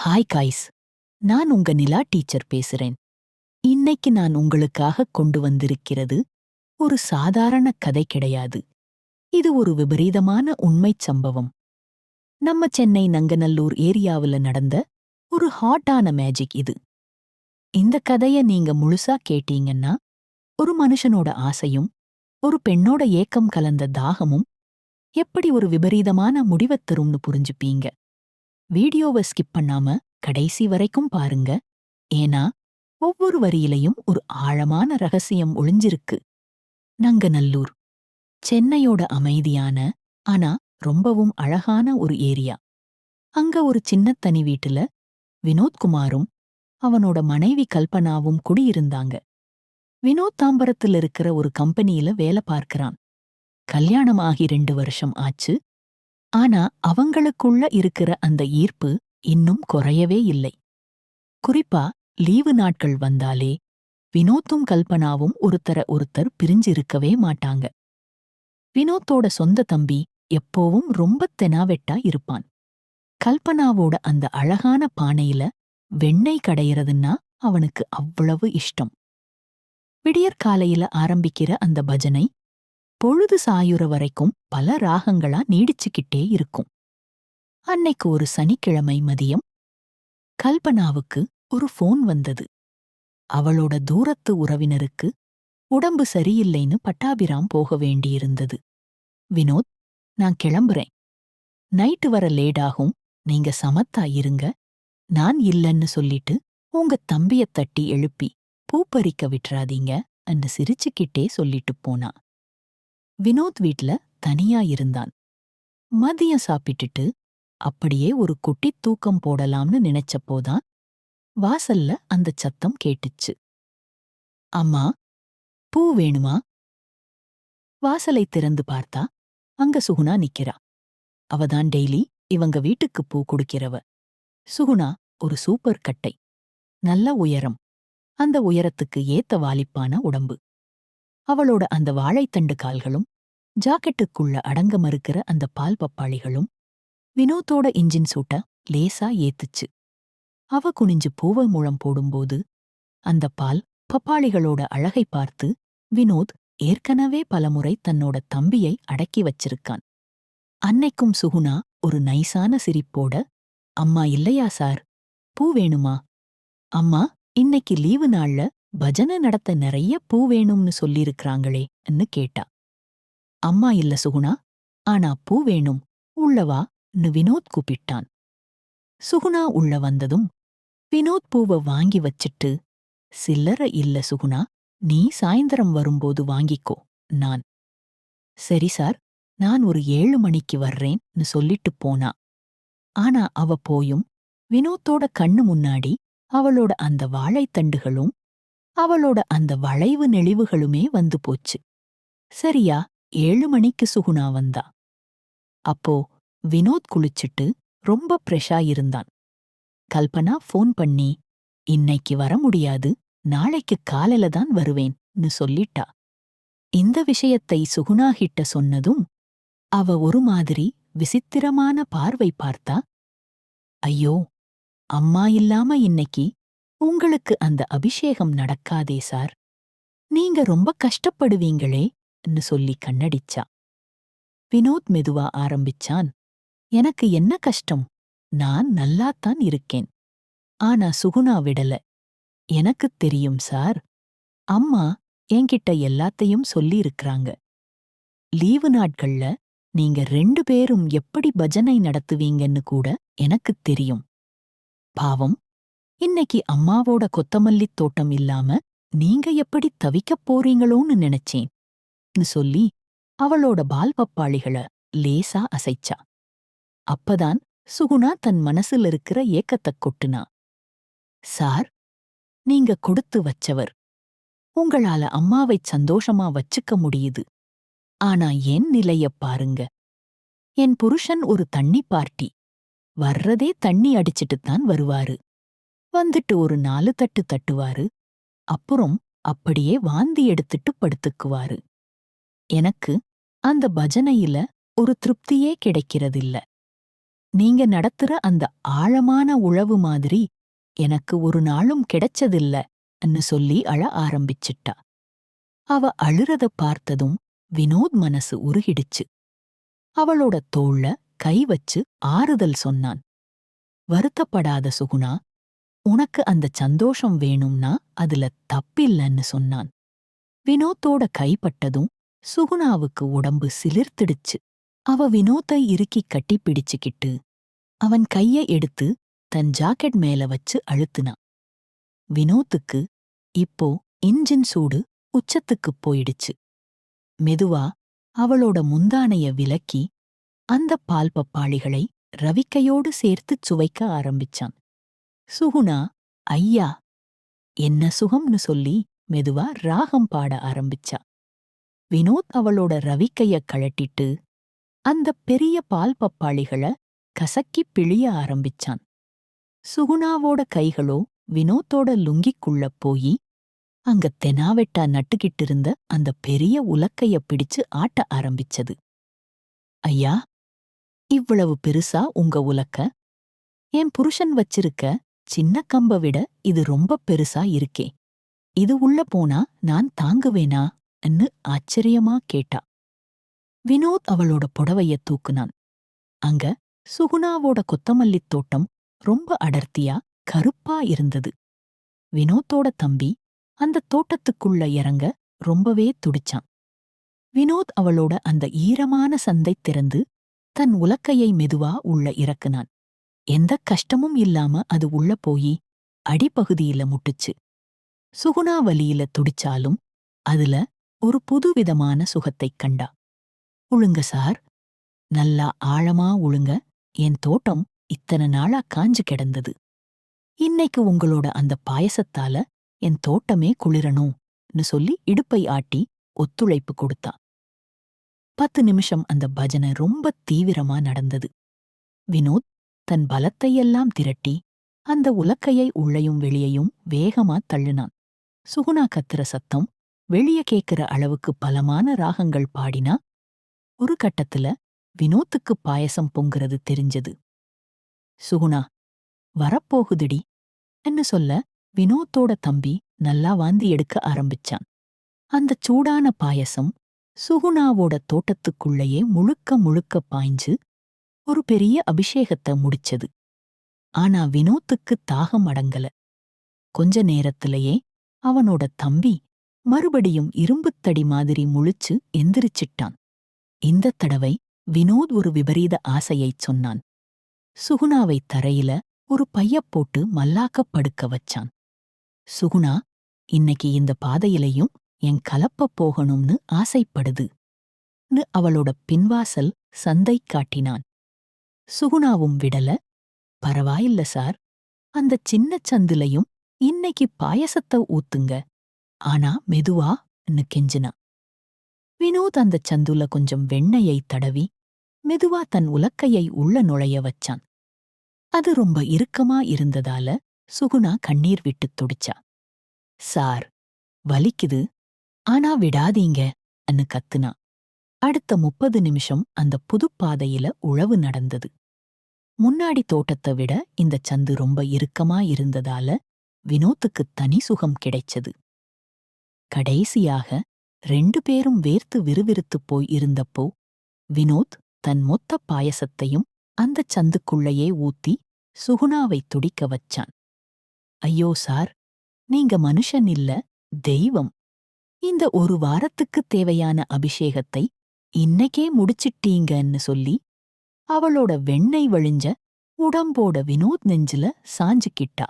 Hi guys, நான் உங்க நிலா teacher பேசுறேன். இன்னைக்கு நான் உங்களுக்காக கொண்டு வந்திருக்கிறது ஒரு சாதாரண கதை கிடையாது. இது ஒரு விபரீதமான உண்மைச் சம்பவம். நம்ம சென்னை நங்கநல்லூர் ஏரியாவுல நடந்த ஒரு ஹாட்டான மேஜிக் இது. இந்த கதைய நீங்க முழுசா கேட்டீங்கன்னா, ஒரு மனுஷனோட ஆசையும் ஒரு பெண்ணோட ஏக்கம் கலந்த தாகமும் எப்படி ஒரு விபரீதமான முடிவைத் தரும்னு புரிஞ்சுப்பீங்க. வீடியோவை ஸ்கிப் பண்ணாம கடைசி வரைக்கும் பாருங்க. ஏன்னா ஒவ்வொரு வரியிலையும் ஒரு ஆழமான ரகசியம் ஒளிஞ்சிருக்கு. நங்கநல்லூர் சென்னையோட அமைதியான ஆனா ரொம்பவும் அழகான ஒரு ஏரியா. அங்க ஒரு சின்ன தனி வீட்டுல வினோத்குமாரும் அவனோட மனைவி கல்பனாவும் குடியிருந்தாங்க. வினோத் தாம்பரத்தில் இருக்கிற ஒரு கம்பெனியில வேலை பார்க்கிறான். கல்யாணமாகி 2 வருஷம் ஆச்சு. ஆனா அவங்களுக்குள்ள இருக்கிற அந்த ஈர்ப்பு இன்னும் குறையவே இல்லை. குறிப்பா லீவு நாட்கள் வந்தாலே வினோத்தும் கல்பனாவும் ஒருத்தர் பிரிஞ்சிருக்கவே மாட்டாங்க. வினோத்தோட சொந்த தம்பி எப்போவும் ரொம்ப தெனாவெட்டா இருப்பான். கல்பனாவோட அந்த அழகான பானையில வெண்ணெய் கடையறதுன்னா அவனுக்கு அவ்வளவு இஷ்டம். விடியற்காலையில ஆரம்பிக்கிற அந்த பஜனை பொழுது சாயுற வரைக்கும் பல ராகங்களா நீடிச்சுக்கிட்டே இருக்கும். அன்னைக்கு ஒரு சனிக்கிழமை மதியம் கல்பனாவுக்கு ஒரு ஃபோன் வந்தது. அவளோட தூரத்து உறவினருக்கு உடம்பு சரியில்லைன்னு பட்டாபிராம் போக வேண்டியிருந்தது. வினோத், நான் கிளம்புறேன். நைட்டு வர லேடாகும். நீங்க சமத்தா இருங்க. நான் இல்லன்னு சொல்லிட்டு உங்க தம்பியத் தட்டி எழுப்பி பூப்பறிக்க விட்டுறாதீங்க என்று சிரிச்சுக்கிட்டே சொல்லிட்டு போனா. வினோத் வீட்ல தனியா இருந்தான். மதியம் சாப்பிட்டுட்டு அப்படியே ஒரு குட்டித் தூக்கம் போடலாம்னு நினைச்சப்போதான் வாசல்ல அந்தச் சத்தம் கேட்டுச்சு. அம்மா, பூ வேணுமா? வாசலை திறந்து பார்த்தா அங்க சுகுணா நிக்கிறா. அவதான் டெய்லி இவங்க வீட்டுக்கு பூ குடுக்கிறவ. சுகுணா ஒரு சூப்பர் கட்டை, நல்ல உயரம், அந்த உயரத்துக்கு ஏத்த வாலிப்பான உடம்பு. அவளோட அந்த வாழைத்தண்டு கால்களும் ஜாக்கெட்டுக்குள்ள அடங்க மறுக்கிற அந்த பால் பப்பாளிகளும் வினோத்தோட இன்ஜின் சூட்ட லேசா ஏத்துச்சு. அவ குனிஞ்சு பூவை முழம் போடும்போது அந்த பால் பப்பாளிகளோட அழகை பார்த்து வினோத் ஏற்கனவே பலமுறை தன்னோட தம்பியை அடக்கி வச்சிருக்கான். அன்னைக்கும் சுகுணா ஒரு நைசான சிரிப்போட, அம்மா இல்லையா சார், பூ வேணுமா? அம்மா, இன்னைக்கு லீவு நாள்ல பஜனை நடத்த நிறைய பூ வேணும்னு சொல்லியிருக்கிறாங்களே ன்னு கேட்டா. அம்மா இல்ல சுகுணா, ஆனா பூ வேணும், உள்ளவான்னு வினோத் கூப்பிட்டான். சுகுணா உள்ள வந்ததும் வினோத் பூவை வாங்கி வச்சிட்டு, சில்லற இல்ல சுகுணா, நீ சாயந்தரம் வரும்போது வாங்கிக்கோ நான். சரி சார், நான் ஒரு 7 மணிக்கு வர்றேன்னு சொல்லிட்டு போனா. ஆனா அவ போயும் வினோத்தோட கண்ணு முன்னாடி அவளோட அந்த வாழைத்தண்டுகளும் அவளோட அந்த வளைவு நெளிவுகளுமே வந்து போச்சு. சரியா 7 மணிக்கு சுகுணா வந்தா. அப்போ வினோத் குளிச்சிட்டு ரொம்ப ஃப்ரெஷ்ஷா இருந்தான். கல்பனா ஃபோன் பண்ணி, இன்னைக்கு வர முடியாது, நாளைக்கு காலையில தான் வருவேன்னு சொல்லிட்டா. இந்த விஷயத்தை சுகுணா கிட்ட சொன்னதும் அவ ஒரு மாதிரி விசித்திரமான பார்வை பார்த்தா. ஐயோ, அம்மா இல்லாம இன்னைக்கு உங்களுக்கு அந்த அபிஷேகம் நடக்காதே சார், நீங்க ரொம்ப கஷ்டப்படுவீங்களேன்னு சொல்லி கண்ணடிச்சா. வினோத் மெதுவா ஆரம்பிச்சான். எனக்கு என்ன கஷ்டம், நான் நல்லாத்தான் இருக்கேன். ஆனா சுகுணா விடல. எனக்குத் தெரியும் சார், அம்மா என்கிட்ட எல்லாத்தையும் சொல்லி இருக்கிறாங்க. லீவு நாட்கள்ல நீங்க 2 பேரும் எப்படி பஜனை நடத்துவீங்கன்னு கூட எனக்குத் தெரியும். பாவம், இன்னைக்கு அம்மாவோட கொத்தமல்லித் தோட்டம் இல்லாம நீங்க எப்படி தவிக்கப் போறீங்களோன்னு நினைச்சேன்னு சொல்லி அவளோட பால் பப்பாளிகள லேசா அசைச்சா. அப்பதான் சுகுணா தன் மனசுல இருக்கிற ஏக்கத்தைக் கொட்டுனா. சார், நீங்க கொடுத்து வச்சவர். உங்களால அம்மாவைச் சந்தோஷமா வச்சுக்க முடியுது. ஆனா என் நிலையப் பாருங்க. என் புருஷன் ஒரு தண்ணி பார்ட்டி. வர்றதே தண்ணி அடிச்சிட்டுத்தான் வருவாரு. வந்துட்டு ஒரு 4 தட்டு தட்டுவாரு. அப்புறம் அப்படியே வாந்தி எடுத்துட்டு படுத்துக்குவாரு. எனக்கு அந்த பஜனையில ஒரு திருப்தியே கிடைக்கிறதில்ல. நீங்க நடத்துற அந்த ஆழமான உழவு மாதிரி எனக்கு ஒரு நாளும் கிடைச்சதில்லன்னு சொல்லி அழ ஆரம்பிச்சிட்டா. அவ அழுறத பார்த்ததும் வினோத் மனசு உருகிடுச்சு. அவளோட தோள்ல கை வச்சு ஆறுதல் சொன்னான். வருத்தப்படாத சுகுணா, உனக்கு அந்த சந்தோஷம் வேணும்னா அதுல தப்பில்லன்னு சொன்னான். வினோத்தோட கைப்பட்டதும் சுகுணாவுக்கு உடம்பு சிலிர்த்திடுச்சு. அவ வினோத்தை இறுக்கி கட்டி பிடிச்சுக்கிட்டு அவன் கைய எடுத்து தன் ஜாக்கெட் மேல வச்சு அழுத்துனா. வினோத்துக்கு இப்போ இன்ஜின் சூடு உச்சத்துக்குப் போயிடுச்சு. மெதுவா அவளோட முந்தானைய விலக்கி அந்த பால் பப்பாளிகளை ரவிக்கையோடு சேர்த்துச் சுவைக்க ஆரம்பிச்சான். சுகுணா, ஐயா, என்ன சுகம்னு சொல்லி மெதுவா ராகம் பாட ஆரம்பிச்சா. வினோத் அவளோட ரவிக்கைய கழட்டிட்டு அந்த பெரிய பால் பப்பாளிகள கசக்கிப் பிழிய ஆரம்பிச்சான். சுகுணாவோட கைகளோ வினோத்தோட லுங்கிக்குள்ள போயி அங்க தெனாவெட்டா நட்டுக்கிட்டிருந்த அந்த பெரிய உலக்கைய பிடிச்சு ஆட்ட ஆரம்பிச்சது. ஐயா, இவ்வளவு பெருசா உங்க உலக்க? என் புருஷன் வச்சிருக்க சின்ன கம்ப விட இது ரொம்ப பெருசா இருக்கே. இது உள்ள போனா நான் தாங்குவேனா ன்னு ஆச்சரியமா கேட்டா. வினோத் அவளோட புடவைய தூக்குனான். அங்க சுகுணாவோட கொத்தமல்லித் தோட்டம் ரொம்ப அடர்த்தியா கருப்பா இருந்தது. வினோத்தோட தம்பி அந்த தோட்டத்துக்குள்ள இறங்க ரொம்பவே துடிச்சான். வினோத் அவளோட அந்த ஈரமான சந்தை திறந்து தன் உலக்கையை மெதுவா உள்ள இறக்குனான். எந்த கஷ்டமும் இல்லாம அது உள்ள போயி அடிப்பகுதியில முட்டுச்சு. சுகுணா வலியில துடிச்சாலும் அதுல ஒரு புதுவிதமான சுகத்தைக் கண்டா. உழுங்க சார், நல்லா ஆழமா உழுங்க. என் தோட்டம் இத்தனை நாளா காஞ்சு கிடந்தது. இன்னைக்கு உங்களோட அந்த பாயசத்தால என் தோட்டமே குளிரணும்னு சொல்லி இடுப்பை ஆட்டி ஒத்துழைப்பு கொடுத்தா. 10 நிமிஷம் அந்த பஜனை ரொம்ப தீவிரமா நடந்தது. வினோத் தன் பலத்தையெல்லாம் திரட்டி அந்த உலக்கையை உள்ளையும் வெளியையும் வேகமா தள்ளினான். சுகுணா கத்துற சத்தம் வெளிய கேட்கிற அளவுக்கு பலமான ராகங்கள் பாடினா. ஒரு கட்டத்துல வினோத்துக்கு பாயசம் பொங்குறது தெரிஞ்சது. சுகுணா, வரப்போகுதுடி என்ன சொல்ல வினோத்தோட தம்பி நல்லா வாந்தி எடுக்க ஆரம்பிச்சான். அந்தச் சூடான பாயசம் சுகுணாவோட தோட்டத்துக்குள்ளேயே முழுக்க முழுக்க பாய்ஞ்சு ஒரு பெரிய அபிஷேகத்தை முடிச்சது. ஆனா வினோத்துக்கு தாகம் அடங்கல. கொஞ்ச நேரத்திலேயே அவனோட தம்பி மறுபடியும் இரும்புத்தடி மாதிரி முழிச்சு எந்திரிச்சிட்டான். இந்தத் தடவை வினோத் ஒரு விபரீத ஆசையைச் சொன்னான். சுகுணாவை தரையில ஒரு பையப் போட்டு மல்லாக்கப் படுக்க வச்சான். சுகுணா, இன்னைக்கு இந்த பாதையிலையும் என் கலப்ப போகணும்னு ஆசைப்படுதுன்னு அவளோட பின்வாசல் சந்தை காட்டினான். சுகுணாவும் விடல. பரவாயில்ல சார், அந்தச் சின்னச் சந்துலையும் இன்னைக்கு பாயசத்தை ஊத்துங்க, ஆனா மெதுவான்னு கெஞ்சினா. வினோத் அந்தச் சந்துல கொஞ்சம் வெண்ணெயை தடவி மெதுவா தன் உலக்கையை உள்ள நுழைய வச்சான். அது ரொம்ப இறுக்கமா இருந்ததால சுகுணா கண்ணீர் விட்டுத் துடிச்சா. சார், வலிக்குது, ஆனா விடாதீங்கன்னு கத்துனா. அடுத்த 30 நிமிஷம் அந்த புதுப்பாதையில உழவு நடந்தது. முன்னாடி தோட்டத்தை விட இந்தச் சந்து ரொம்ப இறுக்கமா இருந்ததால வினோத்துக்கு தனி சுகம் கிடைச்சது. கடைசியாக 2 பேரும் வேர்த்து விறுவிறுத்துப் போய் இருந்தப்போ வினோத் தன் மொத்த பாயசத்தையும் அந்தச் சந்துக்குள்ளேயே ஊத்தி சுகுணாவை துடிக்க வச்சான். ஐயோ சார், நீங்க மனுஷன் இல்ல, தெய்வம். இந்த ஒரு வாரத்துக்குத் தேவையான அபிஷேகத்தை இன்னைக்கே முடிச்சிட்டீங்கன்னு சொல்லி அவளோட வெண்ணெய் வழிஞ்ச உடம்போட வினோத் நெஞ்சில சாஞ்சுக்கிட்டா.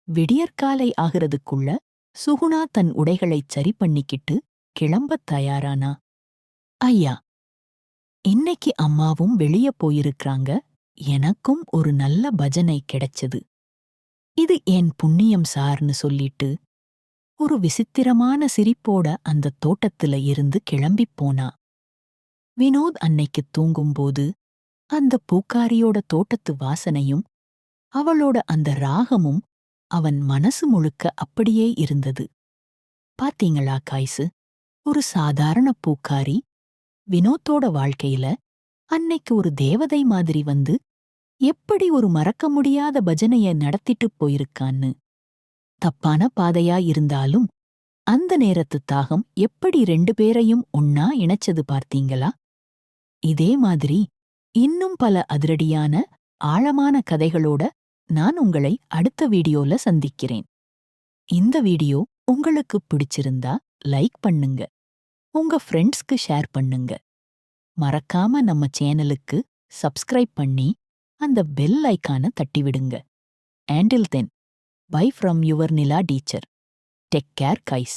விடியற்காலை ஆகிறதுக்குள்ள சுகுணா தன் உடைகளைச் சரி பண்ணிக்கிட்டு கிளம்பத் தயாரானா. ஐயா, இன்னைக்கு அம்மாவும் வெளிய போயிருக்கிறாங்க. எனக்கும் ஒரு நல்ல பஜனை கிடைச்சது. இது என் புண்ணியம் சார்னு சொல்லிட்டு ஒரு விசித்திரமான சிரிப்போட அந்த தோட்டத்துல இருந்து கிளம்பிப் போனா. வினோத் அன்னைக்கு தூங்கும்போது அந்த பூக்காரியோட தோட்டத்து வாசனையும் அவளோட அந்த ராகமும் அவன் மனசு முழுக்க அப்படியே இருந்தது. பாத்தீங்களா காய்ஸு, ஒரு சாதாரண பூக்காரி வினோத்தோட வாழ்க்கையில அன்னைக்கு ஒரு தேவதை மாதிரி வந்து எப்படி ஒரு மறக்க முடியாத பஜனைய நடத்திட்டு போயிருக்கான்னு. தப்பான பாதையா இருந்தாலும் அந்த நேரத்து தாகம் எப்படி 2 பேரையும் ஒன்னா இணைச்சது பார்த்தீங்களா? இதே மாதிரி இன்னும் பல அதிரடியான ஆழமான கதைகளோட நான் உங்களை அடுத்த வீடியோல சந்திக்கிறேன். இந்த வீடியோ உங்களுக்கு பிடிச்சிருந்தா லைக் பண்ணுங்க, உங்க ஃப்ரெண்ட்ஸ்க்கு ஷேர் பண்ணுங்க. மறக்காம நம்ம சேனலுக்கு சப்ஸ்கிரைப் பண்ணி அந்த பெல் ஐகானை தட்டிவிடுங்க. Until then, bye from your Nila teacher. Take care, guys.